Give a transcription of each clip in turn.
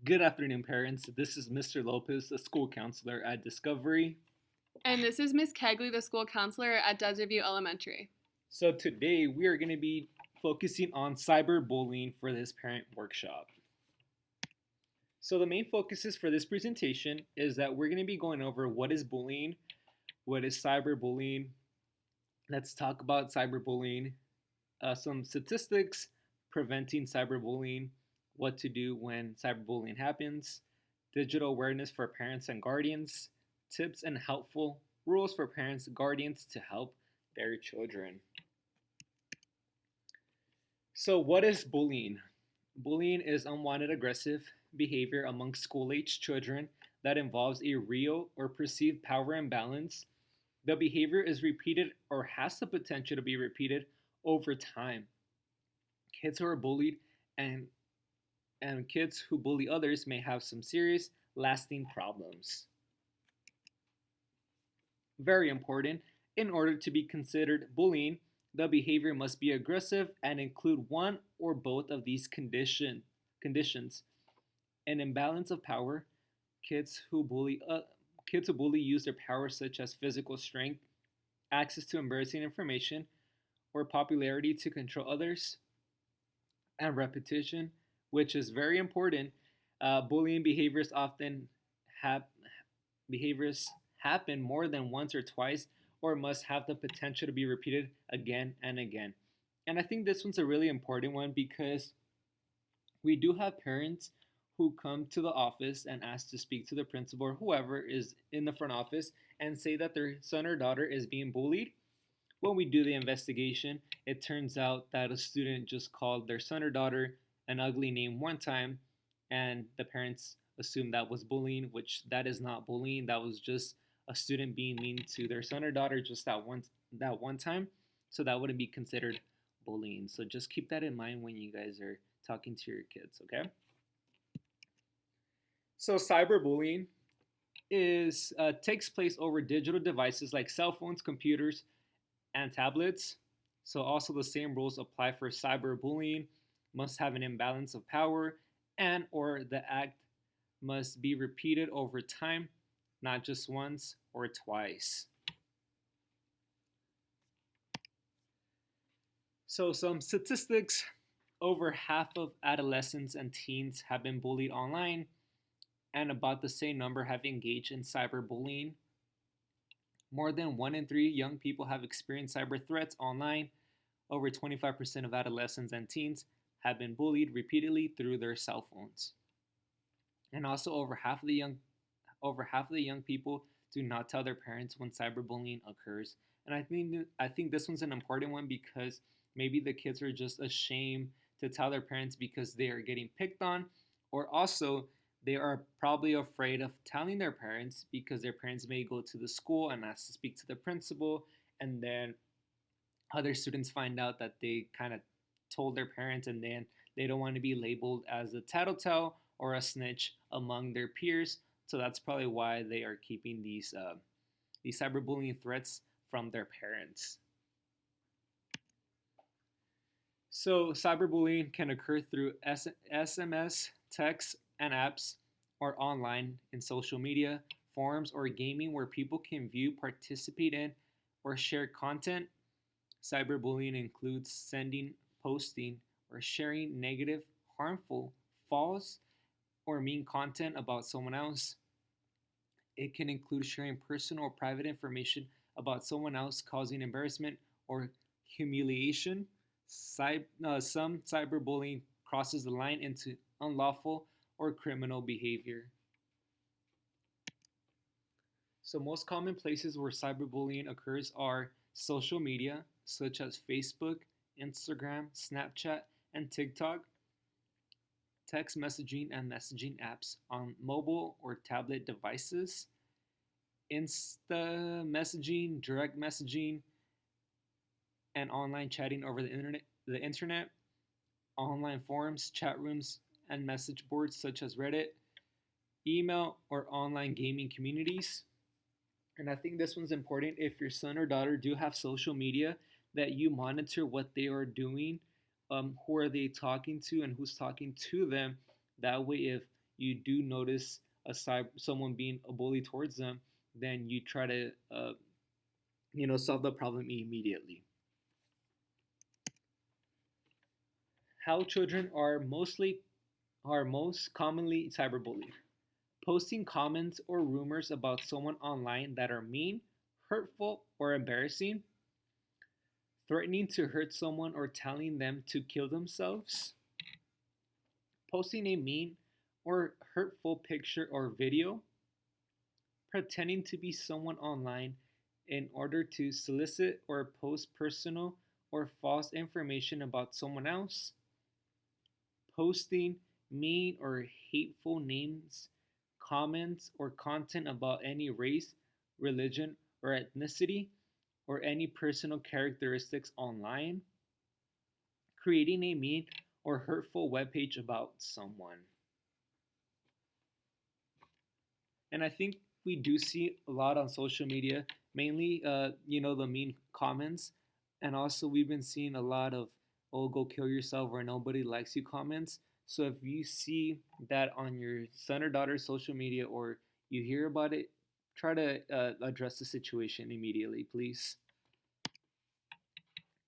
Good afternoon, parents. This is Mr. Lopez, the school counselor at Discovery. And this is Miss Kegley, the school counselor at Desert View Elementary. So, today we are going to be focusing on cyberbullying for this parent workshop. So, the main focuses for this presentation is that we're going to be going over what is bullying, what is cyberbullying. Let's talk about cyberbullying, some statistics preventing cyberbullying, what to do when cyberbullying happens, digital awareness for parents and guardians, tips and helpful rules for parents and guardians to help their children. So, what is bullying? Bullying is unwanted aggressive behavior among school age children that involves a real or perceived power imbalance. The behavior is repeated or has the potential to be repeated over time. Kids who are bullied and kids who bully others may have some serious, lasting problems. Very important, in order to be considered bullying, the behavior must be aggressive and include one or both of these conditions. An imbalance of power, kids who bully use their power such as physical strength, access to embarrassing information, or popularity to control others, and repetition, which is very important. Bullying have behaviors happen more than once or twice, or must have the potential to be repeated again and again. And I think this one's a really important one because we do have parents who come to the office and ask to speak to the principal or whoever is in the front office and say that their son or daughter is being bullied. When we do the investigation, it turns out that a student just called their son or daughter an ugly name one time, and the parents assume that was bullying, which that is not bullying. That was just a student being mean to their son or daughter just that one time. So that wouldn't be considered bullying. So just keep that in mind when you guys are talking to your kids, okay? So cyberbullying is takes place over digital devices like cell phones, computers, and tablets. So also the same rules apply for cyberbullying. Must have an imbalance of power, and or the act must be repeated over time, not just once or twice. So some statistics: over half of adolescents and teens have been bullied online, and about the same number have engaged in cyberbullying. More than 1 in 3 young people have experienced cyber threats online. Over 25% of adolescents and teens have been bullied repeatedly through their cell phones. And also over half of the young people do not tell their parents when cyberbullying occurs. And I think this one's an important one because maybe the kids are just ashamed to tell their parents because they are getting picked on, or also they are probably afraid of telling their parents because their parents may go to the school and ask to speak to the principal, and then other students find out that they kind of told their parents, and then they don't want to be labeled as a tattletale or a snitch among their peers. So that's probably why they are keeping these cyberbullying threats from their parents. So cyberbullying can occur through SMS, text, and apps, or online in social media, forums, or gaming where people can view, participate in, or share content. Cyberbullying includes sending, posting, or sharing negative, harmful, false, or mean content about someone else. It can include sharing personal or private information about someone else, causing embarrassment or humiliation. Some cyberbullying crosses the line into unlawful or criminal behavior. So, most common places where cyberbullying occurs are social media, such as Facebook, Instagram, Snapchat, and TikTok, text messaging and messaging apps on mobile or tablet devices, Insta messaging, direct messaging, and online chatting over the internet, online forums, chat rooms, and message boards such as Reddit, email, or online gaming communities. And I think this one's important if your son or daughter do have social media, that you monitor what they are doing, who are they talking to, and who's talking to them. That way, if you do notice someone being a bully towards them, then you try to solve the problem immediately. How children are most commonly cyberbullied. Posting comments or rumors about someone online that are mean, hurtful, or embarrassing, threatening to hurt someone or telling them to kill themselves, posting a mean or hurtful picture or video, pretending to be someone online in order to solicit or post personal or false information about someone else, posting mean or hateful names, comments, or content about any race, religion, or ethnicity, or any personal characteristics online, creating a mean or hurtful webpage about someone. And I think we do see a lot on social media, mainly, the mean comments, and also we've been seeing a lot of "oh, go kill yourself" or "nobody likes you" comments. So if you see that on your son or daughter's social media, or you hear about it, try to address the situation immediately, please.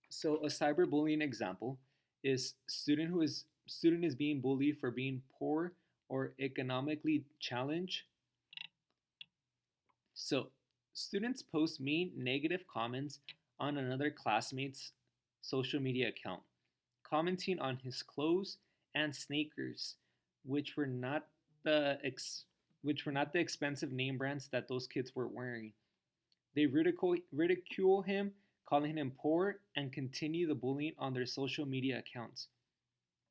So a cyberbullying example is student is being bullied for being poor or economically challenged. So, students post mean negative comments on another classmate's social media account, commenting on his clothes and sneakers, which were not the expensive name brands that those kids were wearing. They ridicule him, calling him poor, and continue the bullying on their social media accounts.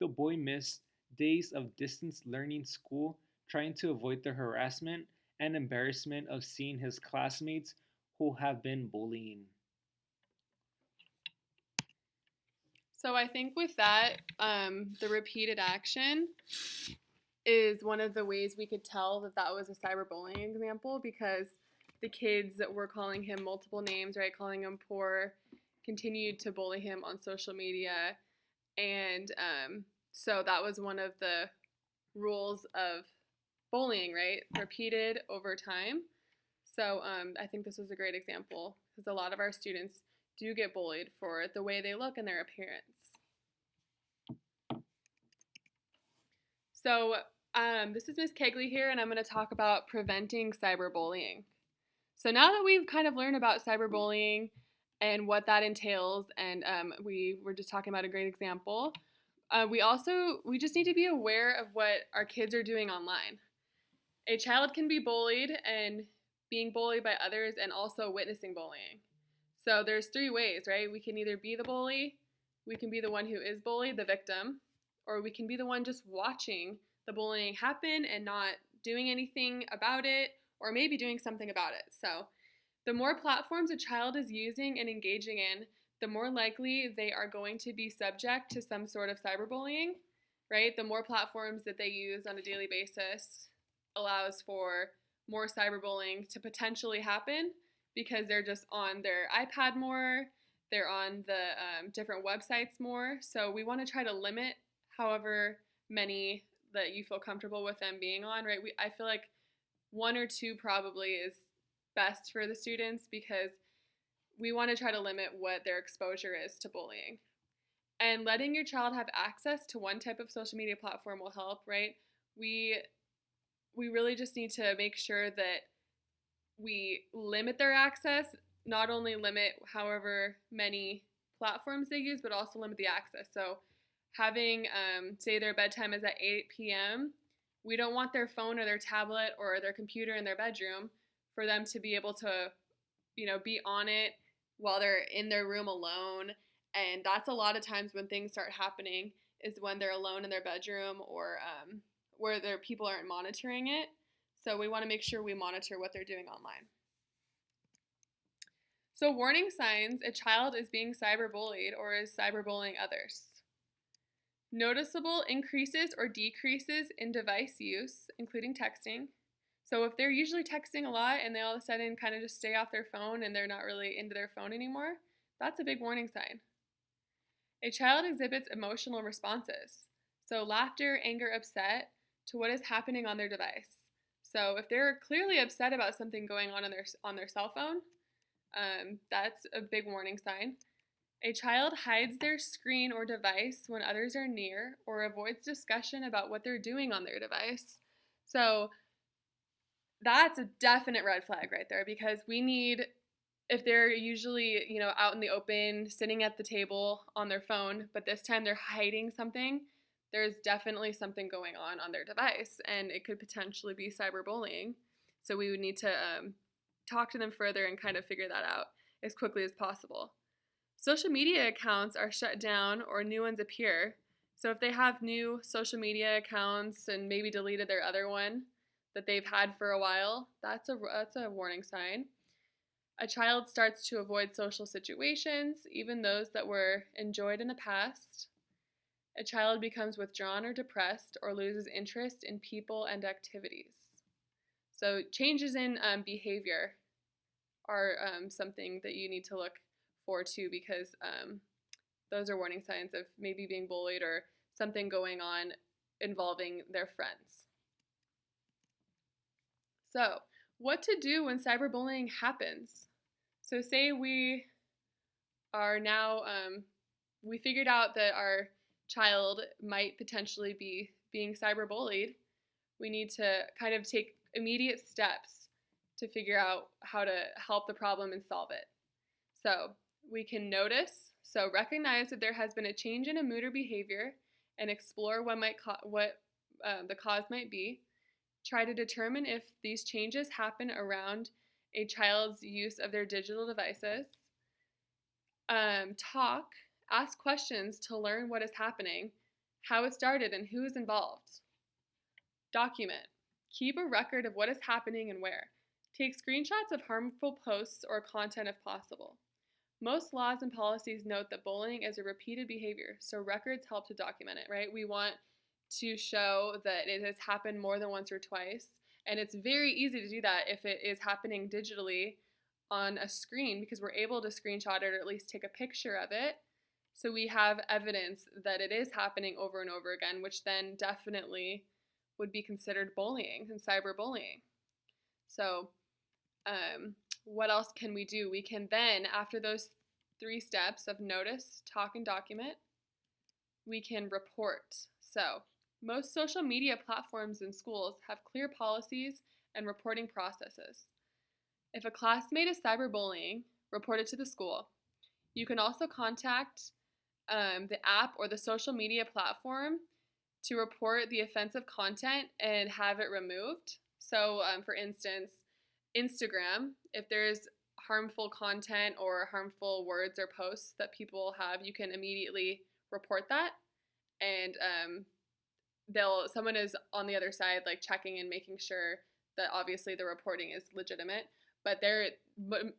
The boy missed days of distance learning school, trying to avoid the harassment and embarrassment of seeing his classmates who have been bullying. So I think with that, the repeated action is one of the ways we could tell that that was a cyberbullying example, because the kids that were calling him multiple names, right, calling him poor, continued to bully him on social media. And so that was one of the rules of bullying, right? Repeated over time. So I think this was a great example, because a lot of our students do get bullied for the way they look and their appearance. So this is Ms. Kegley here, and I'm going to talk about preventing cyberbullying. So now that we've kind of learned about cyberbullying and what that entails, and we were just talking about a great example, we just need to be aware of what our kids are doing online. A child can be bullied and being bullied by others, and also witnessing bullying. So there's three ways, right? We can either be the bully, we can be the one who is bullied, the victim, or we can be the one just watching the bullying happen and not doing anything about it, or maybe doing something about it. So the more platforms a child is using and engaging in, the more likely they are going to be subject to some sort of cyberbullying, right? The more platforms that they use on a daily basis allows for more cyberbullying to potentially happen, because they're just on their iPad more, they're on the different websites more. So we want to try to limit however many that you feel comfortable with them being on, right? I feel like one or two probably is best for the students, because we want to try to limit what their exposure is to bullying. And letting your child have access to one type of social media platform will help, right? We really just need to make sure that we limit their access, not only limit however many platforms they use, but also limit the access. So having, say their bedtime is at 8 p.m., we don't want their phone or their tablet or their computer in their bedroom for them to be able to, be on it while they're in their room alone. And that's a lot of times when things start happening, is when they're alone in their bedroom, or where their people aren't monitoring it. So we want to make sure we monitor what they're doing online. So warning signs a child is being cyberbullied or is cyberbullying others. Noticeable increases or decreases in device use, including texting. So if they're usually texting a lot and they all of a sudden kind of just stay off their phone and they're not really into their phone anymore, that's a big warning sign. A child exhibits emotional responses. So laughter, anger, upset, to what is happening on their device. So if they're clearly upset about something going on their cell phone, that's a big warning sign. A child hides their screen or device when others are near or avoids discussion about what they're doing on their device. So that's a definite red flag right there, because we need, if they're usually, out in the open, sitting at the table on their phone, but this time they're hiding something, there's definitely something going on their device, and it could potentially be cyberbullying. So we would need to talk to them further and kind of figure that out as quickly as possible. Social media accounts are shut down or new ones appear. So if they have new social media accounts and maybe deleted their other one that they've had for a while, that's a warning sign. A child starts to avoid social situations, even those that were enjoyed in the past. A child becomes withdrawn or depressed or loses interest in people and activities. So changes in behavior are something that you need to look for too, because those are warning signs of maybe being bullied or something going on involving their friends. So, what to do when cyberbullying happens? So say we are now, we figured out that our child might potentially be being cyberbullied. We need to kind of take immediate steps to figure out how to help the problem and solve it. So we can notice, so recognize that there has been a change in a mood or behavior and explore what the cause might be. Try to determine if these changes happen around a child's use of their digital devices. Ask questions to learn what is happening, how it started, and who is involved. Document. Keep a record of what is happening and where. Take screenshots of harmful posts or content if possible. Most laws and policies note that bullying is a repeated behavior, so records help to document it, right? We want to show that it has happened more than once or twice, and it's very easy to do that if it is happening digitally on a screen, because we're able to screenshot it or at least take a picture of it, so we have evidence that it is happening over and over again, which then definitely would be considered bullying and cyberbullying. So what else can we do? We can then, after those 3 steps of notice, talk, and document, we can report. So most social media platforms in schools have clear policies and reporting processes. If a classmate is cyberbullying, report it to the school. You can also contact the app or the social media platform to report the offensive content and have it removed. So for instance, Instagram, if there's harmful content or harmful words or posts that people have, you can immediately report that, and someone is on the other side, like checking and making sure that obviously the reporting is legitimate, but they're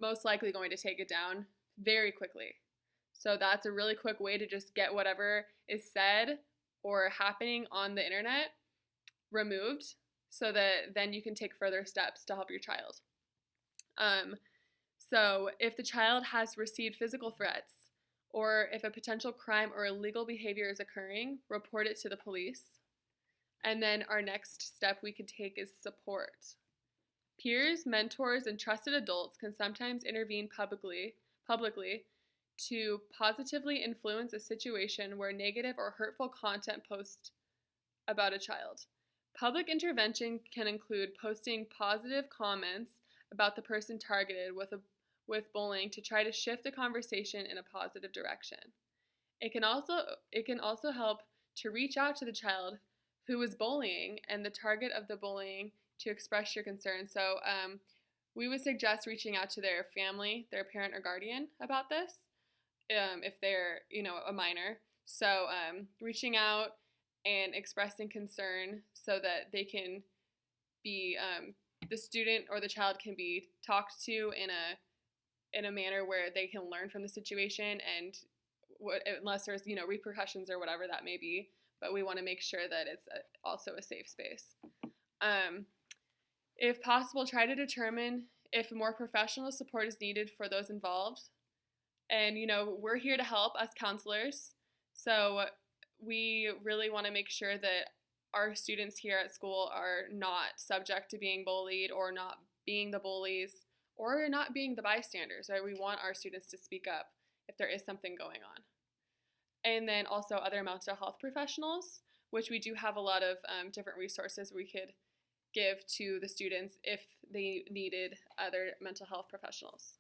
most likely going to take it down very quickly. So that's a really quick way to just get whatever is said or happening on the internet removed, so that then you can take further steps to help your child. So if the child has received physical threats, or if a potential crime or illegal behavior is occurring, report it to the police. And then our next step we could take is support. Peers, mentors, and trusted adults can sometimes intervene publicly to positively influence a situation where negative or hurtful content posts about a child. Public intervention can include posting positive comments about the person targeted with bullying to try to shift the conversation in a positive direction. It can also help to reach out to the child who is bullying and the target of the bullying to express your concern. So we would suggest reaching out to their family, their parent or guardian about this, if they're a minor. So reaching out and expressing concern so that they can be the student or the child can be talked to in a manner where they can learn from the situation, and unless there's repercussions or whatever that may be, but we want to make sure that it's also a safe space. If possible, try to determine if more professional support is needed for those involved. And we're here to help, us counselors, so we really want to make sure that our students here at school are not subject to being bullied or not being the bullies or not being the bystanders, right? We want our students to speak up if there is something going on. And then also other mental health professionals, which we do have a lot of different resources we could give to the students if they needed other mental health professionals.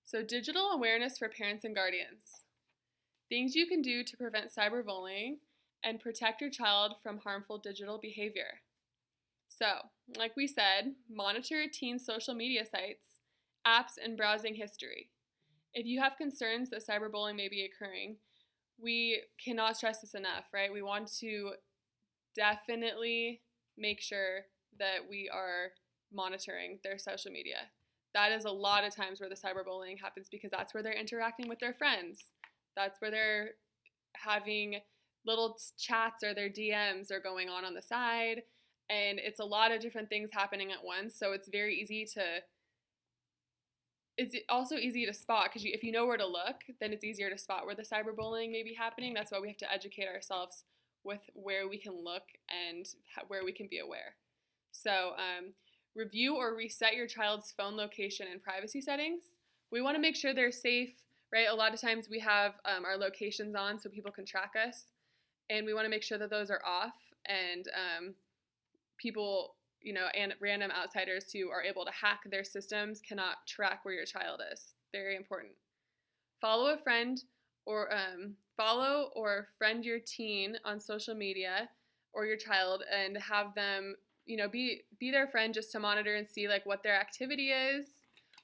So digital awareness for parents and guardians. Things you can do to prevent cyberbullying and protect your child from harmful digital behavior. So, like we said, monitor a teen's social media sites, apps, and browsing history. If you have concerns that cyberbullying may be occurring, we cannot stress this enough, right? We want to definitely make sure that we are monitoring their social media. That is a lot of times where the cyberbullying happens because that's where they're interacting with their friends. That's where they're having little chats or their DMs are going on the side. And it's a lot of different things happening at once. So it's also easy to spot because if you know where to look, then it's easier to spot where the cyberbullying may be happening. That's why we have to educate ourselves with where we can look and where we can be aware. So review or reset your child's phone location and privacy settings. We want to make sure they're safe, right? A lot of times we have our locations on so people can track us, and we want to make sure that those are off, and people, and random outsiders who are able to hack their systems cannot track where your child is. Very important. Follow or friend your teen on social media or your child, and have them, be their friend just to monitor and see like what their activity is,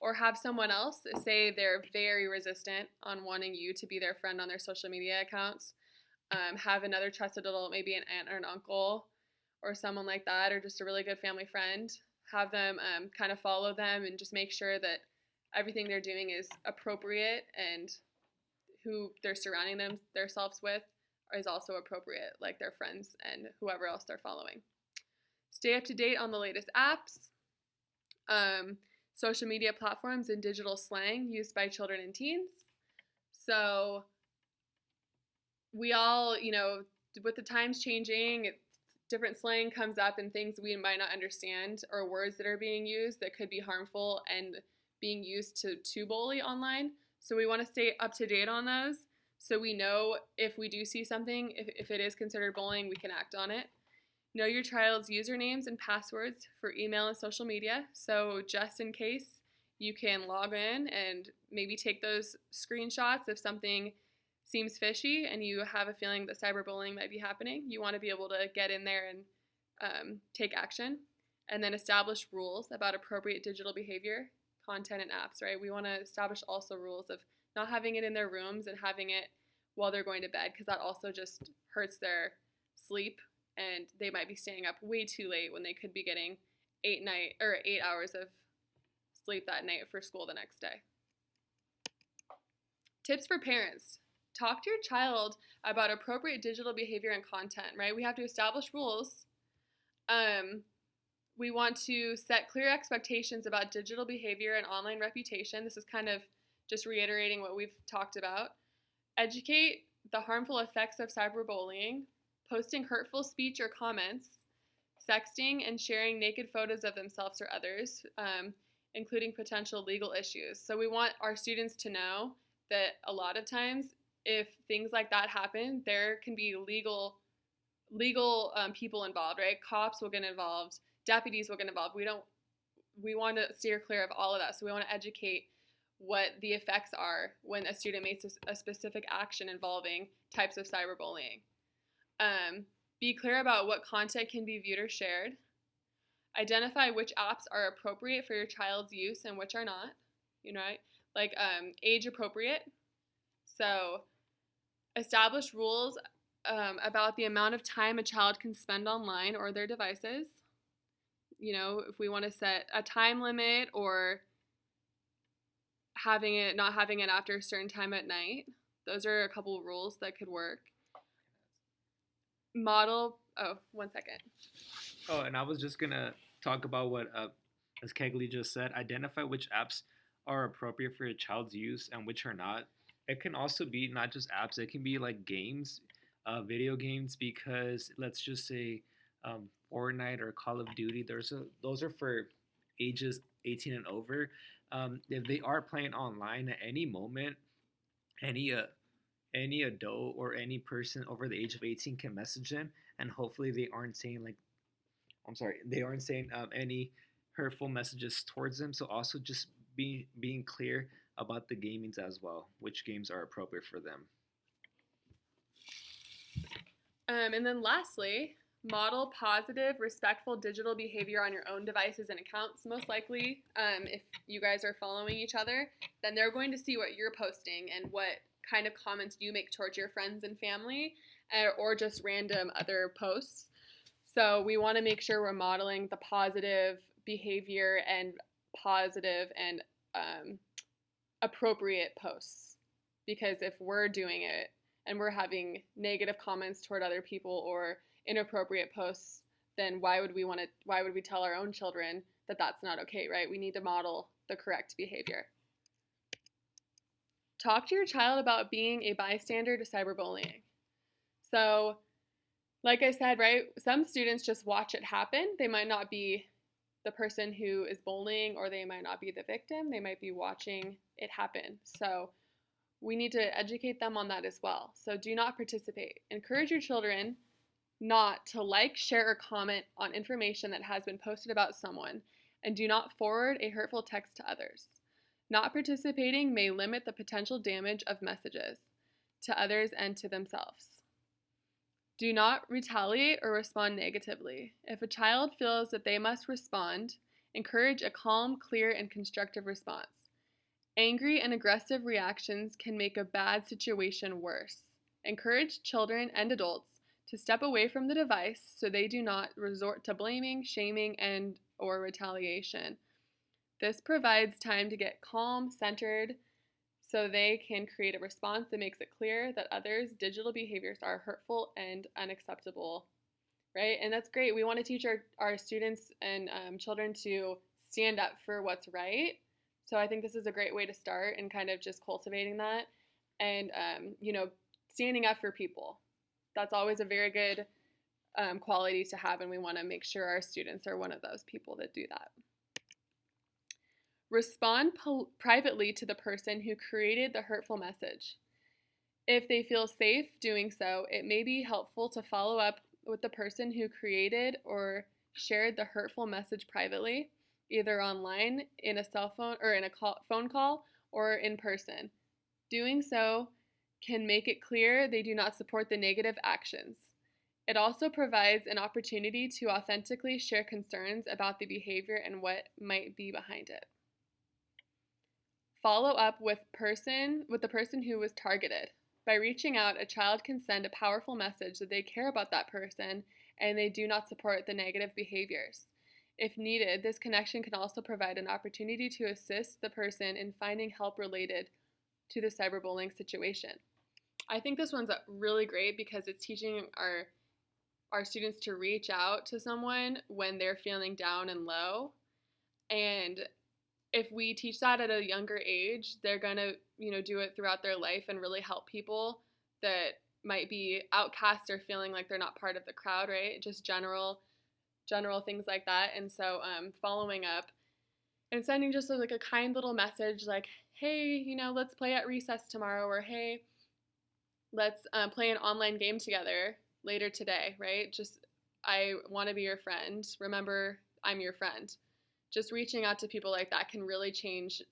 or have someone else say they're very resistant on wanting you to be their friend on their social media accounts. Have another trusted adult, maybe an aunt or an uncle or someone like that, or just a really good family friend. Have them kind of follow them and just make sure that everything they're doing is appropriate, and who they're surrounding themselves with is also appropriate, like their friends and whoever else they're following. Stay up to date on the latest apps, social media platforms, and digital slang used by children and teens. So we all, with the times changing, different slang comes up and things we might not understand, or words that are being used that could be harmful and being used to bully online. So we want to stay up to date on those so we know if we do see something, if it is considered bullying, we can act on it. Know your child's usernames and passwords for email and social media. So just in case, you can log in and maybe take those screenshots if something seems fishy and you have a feeling that cyberbullying might be happening. You want to be able to get in there and take action. And then establish rules about appropriate digital behavior, content, and apps, right? We want to establish also rules of not having it in their rooms and having it while they're going to bed, because that also just hurts their sleep, and they might be staying up way too late when they could be getting 8 hours of sleep that night for school the next day. Tips for parents. Talk to your child about appropriate digital behavior and content, right? We have to establish rules. We want to set clear expectations about digital behavior and online reputation. This is kind of just reiterating what we've talked about. Educate the harmful effects of cyberbullying, posting hurtful speech or comments, sexting, and sharing naked photos of themselves or others, including potential legal issues. So we want our students to know that a lot of times if things like that happen, there can be legal people involved, right? Cops will get involved, deputies will get involved. We want to steer clear of all of that. So we want to educate what the effects are when a student makes a specific action involving types of cyberbullying. Be clear about what content can be viewed or shared. Identify which apps are appropriate for your child's use and which are not, right? Like age appropriate. So establish rules about the amount of time a child can spend online or their devices. If we want to set a time limit or not having it after a certain time at night. Those are a couple of rules that could work. One second. And I was just going to talk about what, as Kegley just said, identify which apps are appropriate for your child's use and which are not. It can also be not just apps, it can be like games. video games, because let's just say Fortnite or Call of Duty, those are for ages 18 and over. If they are playing online at any moment, any any adult or any person over the age of 18 can message them, and hopefully they aren't saying like, I'm sorry, they aren't saying any hurtful messages towards them. So also just being clear about the gamings as well, which games are appropriate for them. And then lastly, model positive, respectful digital behavior on your own devices and accounts. Most likely, if you guys are following each other, then they're going to see what you're posting and what kind of comments you make towards your friends and family, or just random other posts. So we want to make sure we're modeling the positive behavior and positive and appropriate posts. Because if we're doing it and we're having negative comments toward other people or inappropriate posts, then why would we tell our own children that that's not okay, right? We need to model the correct behavior. Talk to your child about being a bystander to cyberbullying. So, like I said, right, some students just watch it happen. They might not be the person who is bullying, or they might not be the victim. They might be watching it happen. So we need to educate them on that as well. So do not participate. Encourage your children not to like, share, or comment on information that has been posted about someone, and do not forward a hurtful text to others. Not participating may limit the potential damage of messages to others and to themselves. Do not retaliate or respond negatively. If a child feels that they must respond, encourage a calm, clear, and constructive response. Angry and aggressive reactions can make a bad situation worse. Encourage children and adults to step away from the device so they do not resort to blaming, shaming, and or retaliation. This provides time to get calm, centered, so they can create a response that makes it clear that others' digital behaviors are hurtful and unacceptable, right? And that's great. We want to teach our students and children to stand up for what's right. So I think this is a great way to start and kind of just cultivating that and, standing up for people. That's always a very good quality to have, and we want to make sure our students are one of those people that do that. Respond privately to the person who created the hurtful message. If they feel safe doing so, it may be helpful to follow up with the person who created or shared the hurtful message privately, either online, in a cell phone, or in a phone call, or in person. Doing so can make it clear they do not support the negative actions. It also provides an opportunity to authentically share concerns about the behavior and what might be behind it. Follow up with the person who was targeted. By reaching out, a child can send a powerful message that they care about that person and they do not support the negative behaviors. If needed, this connection can also provide an opportunity to assist the person in finding help related to the cyberbullying situation. I think this one's really great because it's teaching our students to reach out to someone when they're feeling down and low. And if we teach that at a younger age, they're going to, do it throughout their life and really help people that might be outcast or feeling like they're not part of the crowd, right? Just general things like that. And so following up and sending just like a kind little message like, hey, let's play at recess tomorrow, or hey, let's play an online game together later today, right? Just, I want to be your friend. Remember, I'm your friend. Just reaching out to people like that can really change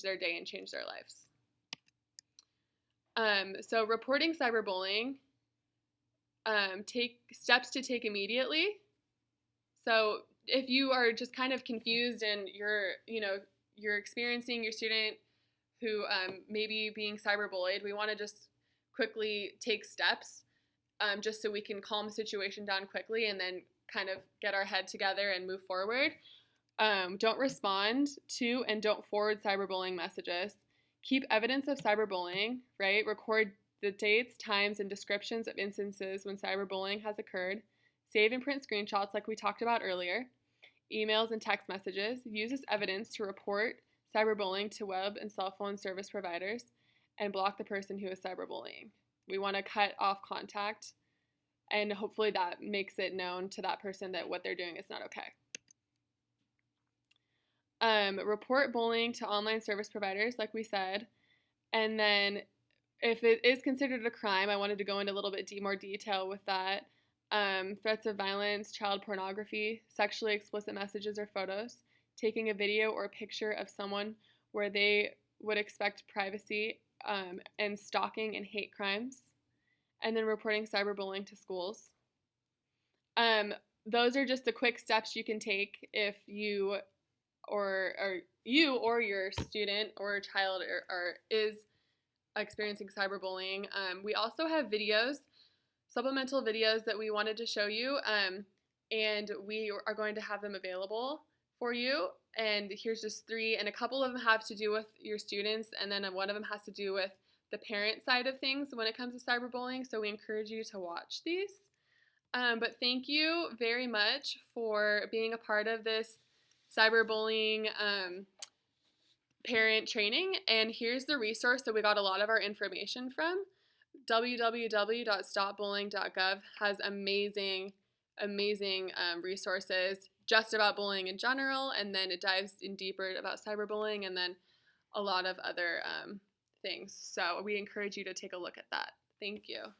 their day and change their lives. So reporting cyberbullying, take steps to take immediately. So if you are just kind of confused and you're experiencing your student who may be being cyberbullied, we want to just quickly take steps just so we can calm the situation down quickly and then kind of get our head together and move forward. Don't respond to and don't forward cyberbullying messages. Keep evidence of cyberbullying, right? Record the dates, times, and descriptions of instances when cyberbullying has occurred. Save and print screenshots like we talked about earlier. Emails and text messages. Use this evidence to report cyberbullying to web and cell phone service providers and block the person who is cyberbullying. We want to cut off contact, and hopefully that makes it known to that person that what they're doing is not okay. Report bullying to online service providers, like we said. And then if it is considered a crime, I wanted to go into a little bit more detail with that. Threats of violence, child pornography, sexually explicit messages or photos, taking a video or a picture of someone where they would expect privacy, and stalking and hate crimes, and then reporting cyberbullying to schools. Those are just the quick steps you can take if you or your student or child is experiencing cyberbullying. We also have videos, supplemental videos that we wanted to show you, and we are going to have them available for you. And here's just 3, and a couple of them have to do with your students, and then one of them has to do with the parent side of things when it comes to cyberbullying. So we encourage you to watch these. But thank you very much for being a part of this cyberbullying parent training. And here's the resource that we got a lot of our information from. www.stopbullying.gov has amazing resources just about bullying in general, and then it dives in deeper about cyberbullying, and then a lot of other things. So we encourage you to take a look at that. Thank you.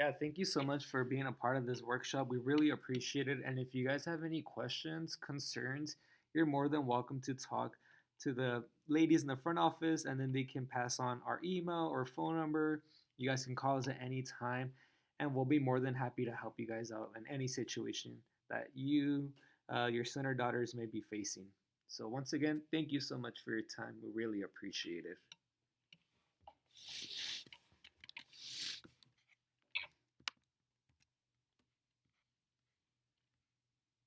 Yeah, thank you so much for being a part of this workshop. We really appreciate it. And if you guys have any questions, concerns, you're more than welcome to talk to the ladies in the front office, and then they can pass on our email or phone number. You guys can call us at any time, and we'll be more than happy to help you guys out in any situation that you, your son or daughters may be facing. So once again, thank you so much for your time. We really appreciate it.